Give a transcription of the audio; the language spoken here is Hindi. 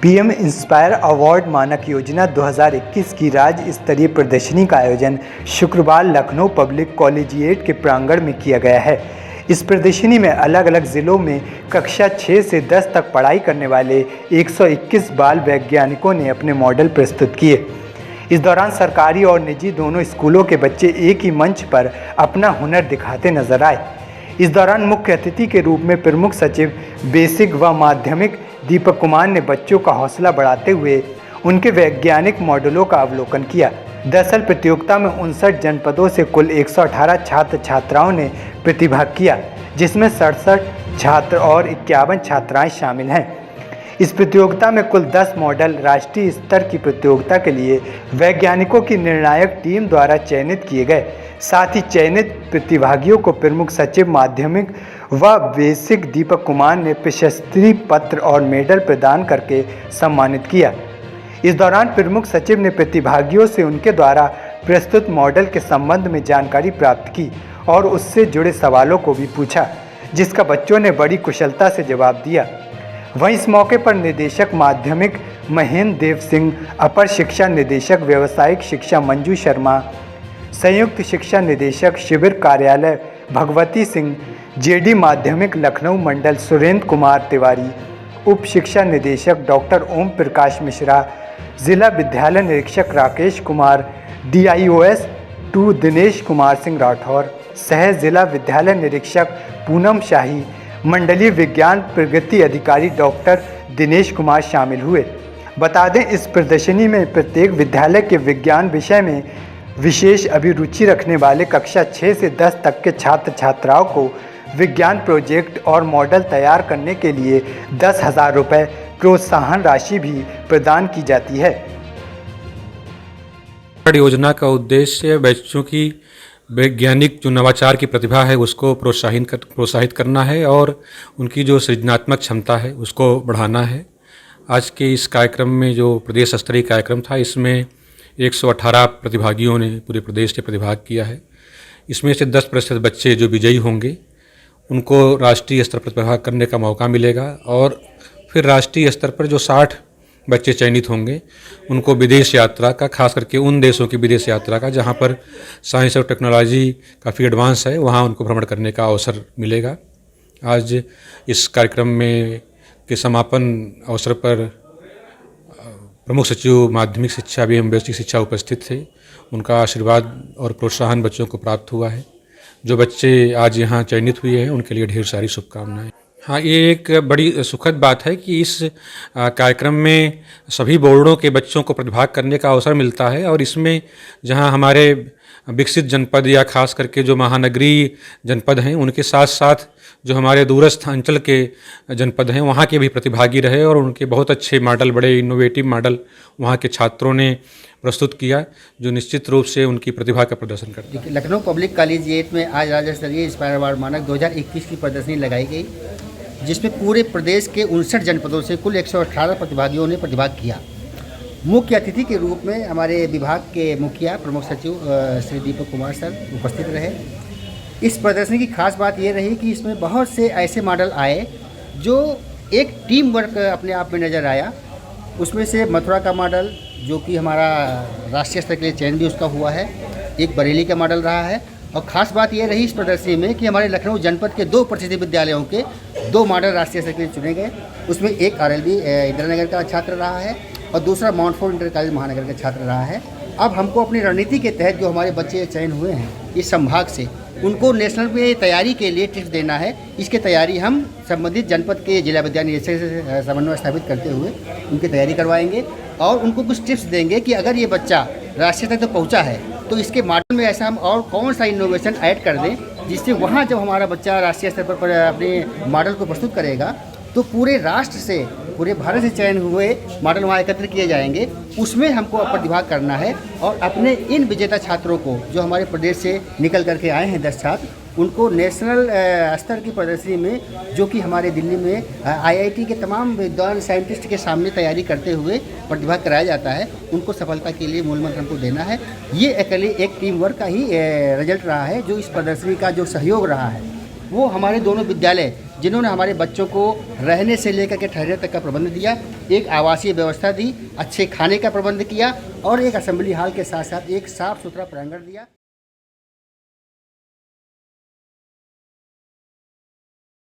पीएम इंस्पायर अवार्ड मानक योजना 2021 की राज्य स्तरीय प्रदर्शनी का आयोजन शुक्रवार लखनऊ पब्लिक कॉलेजिएट के प्रांगण में किया गया है। इस प्रदर्शनी में अलग अलग जिलों में कक्षा 6 से 10 तक पढ़ाई करने वाले 121 बाल वैज्ञानिकों ने अपने मॉडल प्रस्तुत किए। इस दौरान सरकारी और निजी दोनों स्कूलों के बच्चे एक ही मंच पर अपना हुनर दिखाते नजर आए। इस दौरान मुख्य अतिथि के रूप में प्रमुख सचिव बेसिक व माध्यमिक दीपक कुमार ने बच्चों का हौसला बढ़ाते हुए उनके वैज्ञानिक मॉडलों का अवलोकन किया। दरअसल प्रतियोगिता में 59 जनपदों से कुल 118 छात्र छात्राओं ने प्रतिभाग किया, जिसमें 67 छात्र और 51 छात्राएं शामिल हैं। इस प्रतियोगिता में कुल 10 मॉडल राष्ट्रीय स्तर की प्रतियोगिता के लिए वैज्ञानिकों की निर्णायक टीम द्वारा चयनित किए गए। साथ ही चयनित प्रतिभागियों को प्रमुख सचिव माध्यमिक व बेसिक दीपक कुमार ने प्रशस्ति पत्र और मेडल प्रदान करके सम्मानित किया। इस दौरान प्रमुख सचिव ने प्रतिभागियों से उनके द्वारा प्रस्तुत मॉडल के संबंध में जानकारी प्राप्त की और उससे जुड़े सवालों को भी पूछा, जिसका बच्चों ने बड़ी कुशलता से जवाब दिया। वहीं इस मौके पर निदेशक माध्यमिक महेंद्र देव सिंह, अपर शिक्षा निदेशक व्यावसायिक शिक्षा मंजू शर्मा, संयुक्त शिक्षा निदेशक शिविर कार्यालय भगवती सिंह, जेडी माध्यमिक लखनऊ मंडल सुरेंद्र कुमार तिवारी, उप शिक्षा निदेशक डॉक्टर ओम प्रकाश मिश्रा, जिला विद्यालय निरीक्षक राकेश कुमार, DIOS 2 दिनेश कुमार सिंह राठौर, सह जिला विद्यालय निरीक्षक पूनम शाही, मंडलीय विज्ञान प्रगति अधिकारी डॉक्टर दिनेश कुमार शामिल हुए। बता दें, इस प्रदर्शनी में प्रत्येक विद्यालय के विज्ञान विषय में विशेष अभिरुचि रखने वाले कक्षा 6 से 10 तक के छात्र छात्राओं को विज्ञान प्रोजेक्ट और मॉडल तैयार करने के लिए 10,000 रुपये प्रोत्साहन राशि भी प्रदान की जाती है। योजना का उद्देश्य बच्चों की वैज्ञानिक जो नवाचार की प्रतिभा है उसको प्रोत्साहित करना है और उनकी जो सृजनात्मक क्षमता है उसको बढ़ाना है। आज के इस कार्यक्रम में जो प्रदेश स्तरीय कार्यक्रम था, इसमें 118 प्रतिभागियों ने पूरे प्रदेश से प्रतिभाग किया है। इसमें से 10% बच्चे जो विजयी होंगे उनको राष्ट्रीय स्तर पर प्रतिभाग करने का मौका मिलेगा और फिर राष्ट्रीय स्तर पर जो 60 बच्चे चयनित होंगे उनको विदेश यात्रा का, खास करके उन देशों की विदेश यात्रा का जहां पर साइंस और टेक्नोलॉजी काफ़ी एडवांस है, वहां उनको भ्रमण करने का अवसर मिलेगा। आज इस कार्यक्रम में के समापन अवसर पर प्रमुख सचिव माध्यमिक शिक्षा एवं बेसिक शिक्षा उपस्थित थे। उनका आशीर्वाद और प्रोत्साहन बच्चों को प्राप्त हुआ है। जो बच्चे आज यहाँ चयनित हुए हैं उनके लिए ढेर सारी शुभकामनाएं। हाँ, ये एक बड़ी सुखद बात है कि इस कार्यक्रम में सभी बोर्डों के बच्चों को प्रतिभाग करने का अवसर मिलता है और इसमें जहाँ हमारे विकसित जनपद या खास करके जो महानगरीय जनपद हैं उनके साथ साथ जो हमारे दूरस्थ अंचल के जनपद हैं वहाँ के भी प्रतिभागी रहे और उनके बहुत अच्छे मॉडल, बड़े इनोवेटिव मॉडल वहाँ के छात्रों ने प्रस्तुत किया, जो निश्चित रूप से उनकी प्रतिभा का प्रदर्शन करता है। लखनऊ पब्लिक कॉलेजिएट में आज राज्य स्तरीय इंस्पायर अवार्ड मानक 2021 की प्रदर्शनी लगाई गई, जिसमें पूरे प्रदेश के 59 जनपदों से कुल 118 प्रतिभागियों ने प्रतिभाग किया। मुख्य अतिथि के रूप में हमारे विभाग के मुखिया प्रमुख सचिव श्री दीपक कुमार सर उपस्थित रहे। इस प्रदर्शनी की खास बात ये रही कि इसमें बहुत से ऐसे मॉडल आए जो एक टीम वर्क अपने आप में नज़र आया। उसमें से मथुरा का मॉडल, जो कि हमारा राष्ट्रीय स्तर के लिए चयन भी उसका हुआ है, एक बरेली का मॉडल रहा है। और ख़ास बात ये रही इस प्रदर्शनी में कि हमारे लखनऊ जनपद के 2 प्रसिद्ध विद्यालयों के 2 मॉडल राष्ट्रीय स्तर के लिए चुने गए। उसमें एक RLB इंदिरा नगर का छात्र रहा है और दूसरा माउंट फोर्ट इंटर कॉलेज महानगर का छात्र रहा है। अब हमको अपनी रणनीति के तहत जो हमारे बच्चे चयन हुए हैं इस संभाग से, उनको नेशनल में तैयारी के लिए टिप्स देना है। इसकी तैयारी हम संबंधित जनपद के जिला विद्यालय निदेशक से समन्वय स्थापित करते हुए उनकी तैयारी करवाएंगे और उनको कुछ टिप्स देंगे कि अगर ये बच्चा राष्ट्रीय तक तो पहुँचा है तो इसके मॉडल में ऐसा हम और कौन सा इनोवेशन ऐड कर दें, जिससे वहाँ जब हमारा बच्चा राष्ट्रीय स्तर पर अपने मॉडल को प्रस्तुत करेगा तो पूरे राष्ट्र से, पूरे भारत से चयन हुए मॉडल वहाँ एकत्र किए जाएंगे। उसमें हमको प्रतिभाग करना है और अपने इन विजेता छात्रों को, जो हमारे प्रदेश से निकल करके आए हैं 10 छात्र, उनको नेशनल स्तर की प्रदर्शनी में, जो कि हमारे दिल्ली में IIT के तमाम विद्वान साइंटिस्ट के सामने तैयारी करते हुए प्रतिभा कराया जाता है, उनको सफलता के लिए मूल मंत्र हमको देना है। ये अकेले एक टीम वर्क का ही रिजल्ट रहा है, जो इस प्रदर्शनी का जो सहयोग रहा है वो हमारे दोनों विद्यालय जिन्होंने हमारे बच्चों को रहने से लेकर के ठहरने तक का प्रबंध दिया, एक आवासीय व्यवस्था दी, अच्छे खाने का प्रबंध किया और एक असेंबली हॉल के साथ साथ एक साफ़ सुथरा प्रांगण दिया।